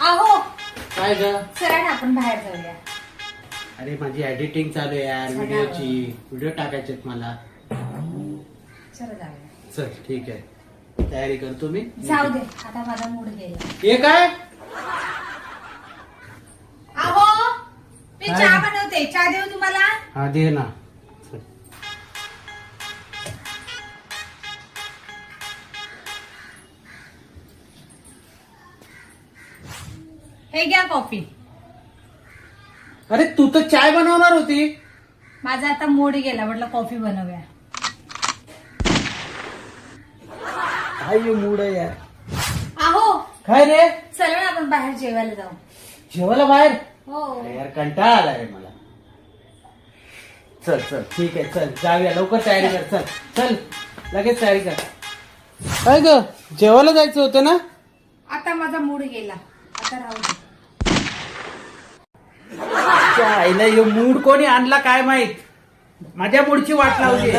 अहो काय ग? चला ना आपण बाहेर जाऊया. अरे माझी एडिटिंग चालू आहे यार व्हिडिओची. व्हिडिओ टाकायचे मला. चला जाऊया. चल ठीक आहे. तयारी करतो मी. जाऊ दे आता माझा मूड गेला. हे काय? अहो मी काय? चहा बनवते. चहा देऊ तुम्हाला? हा दे ना. चल. हे घ्या कॉफी. अरे तू तर चाय बनवणार होती. माझा आता मूड गेला म्हटलं कॉफी बनवूया. काय मूड आहे यार. अहो काय रे? चला ना आपण बाहेर जेवायला जाऊ. जेवायला बाहेर? हो अरे यार कंटाळा आला रे मला. चल चल ठीक आहे चल जाऊया लवकर तयारी कर. चल चल लगेच तयारी कर. काय ग जेवायला जायचं होतं ना? आता माझा मूड गेला. आता राहू दे. आईला यो मूड कोणी आणला काय माहित. माझ्या मूडची वाट लावली.